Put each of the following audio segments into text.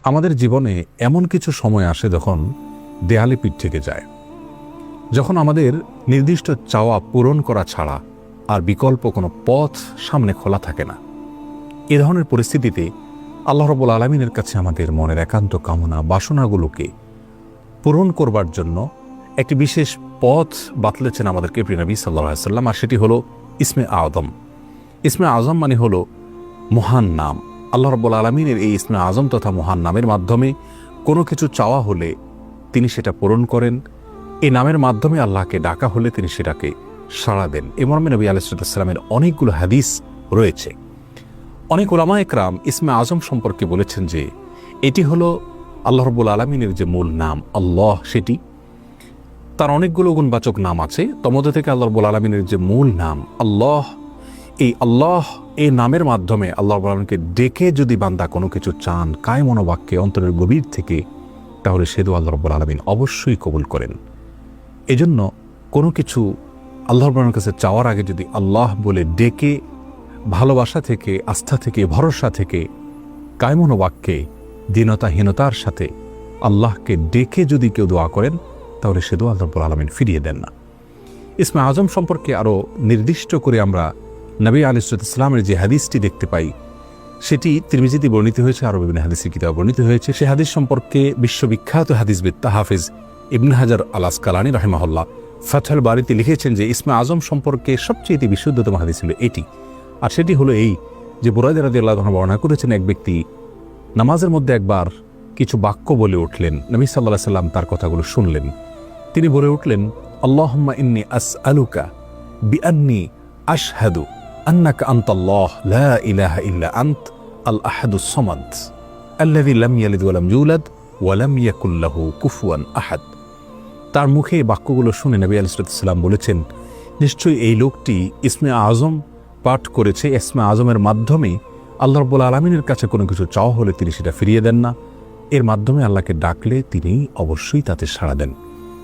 আমাদের জীবনে এমন কিছু সময় আসে যখন দেয়ালে পিঠ থেকে যায়, যখন আমাদের নির্দিষ্ট চাওয়া পূরণ করা ছাড়া আর বিকল্প কোনো পথ সামনে খোলা থাকে না। এ ধরনের পরিস্থিতিতে আল্লাহ রাব্বুল আলামিনের কাছে আমাদের মনের একান্ত কামনা বাসনাগুলোকে পূরণ করবার জন্য একটি বিশেষ পথ বাতলেছেন আমাদেরকে প্রিয় নবী সাল্লাল্লাহু আলাইহি ওয়াসাল্লাম, আর সেটি হলো ইসমে আযম। ইসমে আযম মানে হলো মহান নাম। আল্লাহ রাব্বুল আলামিনের এই ইসমে আযম তথা মহান নামের মাধ্যমে কোনো কিছু চাওয়া হলে তিনি সেটা পূরণ করেন। এই নামের মাধ্যমে আল্লাহকে ডাকা হলে তিনি সেটাকে সাড়া দেন। এ মর্মে নবী আলাইহিস সালামের অনেকগুলো হাদিস রয়েছে। অনেক উলামা একরাম ইসমে আযম সম্পর্কে বলেছেন যে এটি হলো আল্লাহ রাব্বুল আলামিনের যে মূল নাম আল্লাহ, সেটি তার অনেকগুলো গুণবাচক নাম আছে। তমধ্যে থেকে আল্লাহ রাব্বুল আলামিনের যে মূল নাম আল্লাহ, এই আল্লাহ এই নামের মাধ্যমে আল্লাহ রাব্বুল আলামিনকে ডেকে যদি বান্দা কোনো কিছু চান কায় মনোবাক্যে অন্তরের গভীর থেকে, তাহলে সে দোয়া আল্লাহ রাব্বুল আলামিন অবশ্যই কবুল করেন। এজন্য কোনো কিছু আল্লাহ রাব্বুল আলামিনের কাছে চাওয়ার আগে যদি আল্লাহ বলে ডেকে ভালোবাসা থেকে, আস্থা থেকে, ভরসা থেকে, কায় মনোবাক্যে দীনতাহীনতার সাথে আল্লাহকে ডেকে যদি কেউ দোয়া করেন, তাহলে সে দোয়া আল্লাহ রাব্বুল আলামিন ফিরিয়ে দেন না। ইসমে আযম সম্পর্কে আরও নির্দিষ্ট করে আমরা নবী আলাইহিস সালামের যে হাদিসটি দেখতে পাই, সেটি তিরমিজিতে বর্ণিত হয়েছে, আরও বিভিন্ন হাদিসের কিতাবে বর্ণিত হয়েছে। সে হাদিস সম্পর্কে বিশ্ববিখ্যাত হাদিসবিদ হাফেজ ইবনে হাজার আল আসকালানী রাহিমাহুল্লাহ ফাতহুল বারীতে লিখেছেন যে ইসমে আযম সম্পর্কে সবচেয়ে বিশুদ্ধতম হাদিস ছিল এটি। আর সেটি হলো এই যে বুরায়দা রাদিয়াল্লাহু আনহু বর্ণনা করেছেন, এক ব্যক্তি নামাজের মধ্যে একবার কিছু বাক্য বলে উঠলেন। নবী সাল্লাল্লাহু আলাইহি সাল্লাম তার কথাগুলো শুনলেন। তিনি বলে উঠলেন, আল্লাহুম্মা ইন্নী আসআলুকা বিআন্নী আশহাদু আন্নাকা আনতাল্লাহ লা ইলাহা ইল্লা আনত আল আহাদুস সামাদ আল্লাযী লাম ইয়ালিদ ওয়া লাম ইউলাদ ওয়া লাম ইয়াকুল লাহু কুফুয়ান আহাদ। তার মুখে এই বাক্যগুলো শুনে নবী আলাইহিস সালাম বলেছেন, নিশ্চয়ই এই লোকটি ইসমে আযম পাঠ করেছে। ইসমে আযমের মাধ্যমে আল্লাহ রাব্বুল আলামিনের কাছে কোনো কিছু চাওয়া হলে তিনি সেটা ফিরিয়ে দেন না। এর মাধ্যমে আল্লাহকে ডাকলে তিনি অবশ্যই তাতে সাড়া দেন।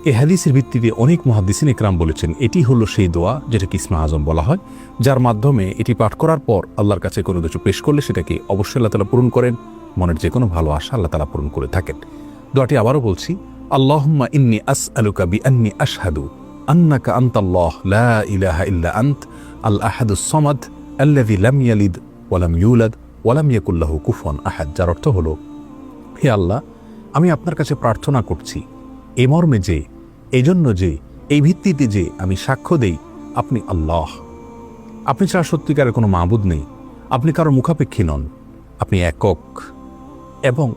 এই হাদিসের ভিত্তিতে অনেক মুহাদ্দিসিন ইকরাম বলেছেন এটি হলো সেই দোয়া যেটাকে ইসমে আযম বলা হয়, যার মাধ্যমে এটি পাঠ করার পর আল্লাহর কাছে কোনো কিছু পেশ করলে সেটাকে অবশ্যই আল্লাহ তাআলা পূরণ করেন। মনের যে কোনো ভালো আশা আল্লাহ তাআলা পূরণ করে থাকেন। দোয়াটি আবারও বলছি, আল্লাহুম্মা ইন্নী আসআলুকা বিআন্নী আশহাদু আন্নাকা আনতাল্লাহ লা ইলাহা ইল্লা আনত আল আহাদুস সামাদ আল্লাযী লাম ইয়ালিদ ওয়া লাম ইউলাদ ওয়া লাম ইয়াকুল লাহু কুফুয়ান আহাদ। যার অর্থ হলো, হে আল্লাহ, আমি আপনার কাছে প্রার্থনা করছি এই মর্মে যে, এই জন্য যে, এই ভিত্তিতে যে আমি সাক্ষ্য দেই আপনি আল্লাহ, আপনি ছাড়া সত্যিকারের কোনো মাবুদ নেই, আপনি কারো মুখাপেক্ষী নন, আপনি একক, এবং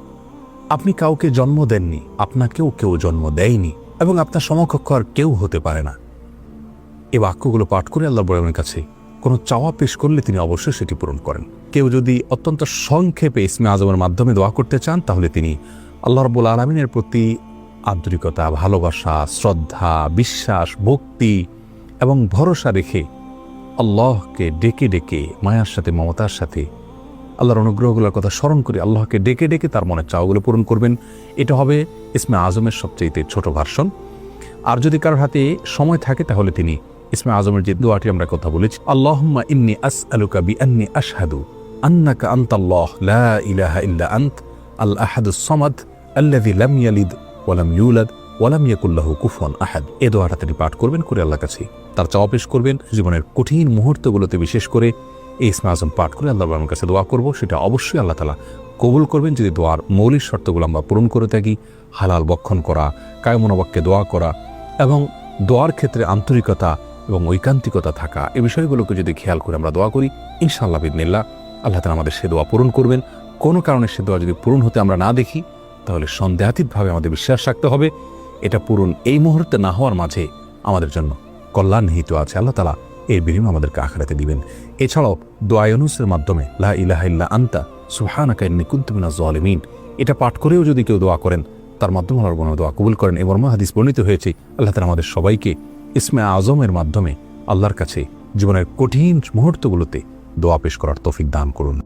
আপনি কাউকে জন্ম দেননি, আপনাকেও কেউ জন্ম দেয়নি, এবং আপনার সমকক্ষ আর কেউ হতে পারে না। এই বাক্যগুলো পাঠ করে আল্লাহ রাব্বুল আলামিনের কাছে কোনো চাওয়া পেশ করলে তিনি অবশ্যই সেটি পূরণ করেন। কেউ যদি অত্যন্ত সংক্ষেপে ইসমে আযমের মাধ্যমে দোয়া করতে চান, তাহলে তিনি আল্লাহ রাব্বুল আলামিনের প্রতি আন্তরিকতা, ভালোবাসা, শ্রদ্ধা, বিশ্বাস, ভক্তি এবং ভরসা রেখে আল্লাহকে ডেকে ডেকে মায়ার সাথে, মমতার সাথে, আল্লাহর অনুগ্রহগুলোর কথা স্মরণ করে আল্লাহকে ডেকে ডেকে তার মনের চাওয়াগুলো পূরণ করবেন। এটা হবে ইসমে আযমের সবচেয়ে ছোট ভার্সন। আর যদি কারোর হাতে সময় থাকে তাহলে তিনি ইসমে আযমের যে দোয়াটি আমরা কথা বলেছি, আল্লাহুম্মা ইন্নী আসআলুকা বিআন্নী আশহাদু আন্নাকা আনতাল্লাহ লা ইলাহা ইল্লা আনত আল আহাদুস সামাদ আল্লাযী লাম ইয়ালিদ ওয়া লাম ইউলাদ ওয়া লাম ইয়াকুল লাহু কুফুয়ান আহাদ। এই দোয়াটা তিনি পাঠ করবেন, করে আল্লাহর কাছে তার চাওয়া পেশ করবেন। জীবনের কঠিন মুহূর্তগুলোতে বিশেষ করে এই ইসমে আযম পাঠ করে আল্লাহ রাব্বুল কাছে দোয়া করব, সেটা অবশ্যই আল্লাহ তাআলা কবুল করবেন যদি দোয়ার মৌলিক শর্তগুলো আমরা পূরণ করে থাকি। হালাল বক্ষণ করা, কায় মনোবাক্যে দোয়া করা এবং দোয়ার ক্ষেত্রে আন্তরিকতা এবং ঐকান্তিকতা থাকা, এই বিষয়গুলোকে যদি খেয়াল করে আমরা দোয়া করি, ইনশাআল্লাহ বিইذনিল্লাহ আল্লাহ তাআলা আমাদের সে দোয়া পূরণ করবেন। কোনো কারণে সে দোয়া যদি পূরণ হতে আমরা না দেখি, তাহলে সন্দেহাতীতভাবে আমাদের বিশ্বাস রাখতে হবে এটা পূরণ এই মুহূর্তে না হওয়ার মাঝে আমাদের জন্য কল্যাণ নিহিত আছে। আল্লাহ তাআলা এর বিনিময়ে আমাদেরকে আখিরাতে দিবেন। এছাড়াও দোয়া ইউনূসের মাধ্যমে লা ইলাহা ইল্লা আনতা সুবহানাকা ইন্নী কুনতু মিনাজ জালিমিন, এটা পাঠ করেও যদি কেউ দোয়া করেন, তার মাধ্যমে আল্লাহ রাব্বুল দোয়া কবুল করেন। এই মর্মে হাদিস বর্ণিত হয়েছে। আল্লাহ তাআলা আমাদের সবাইকে ইসমে আযমের মাধ্যমে আল্লাহর কাছে জীবনের কঠিন মুহূর্তগুলোতে দোয়া পেশ করার তৌফিক দান করুন।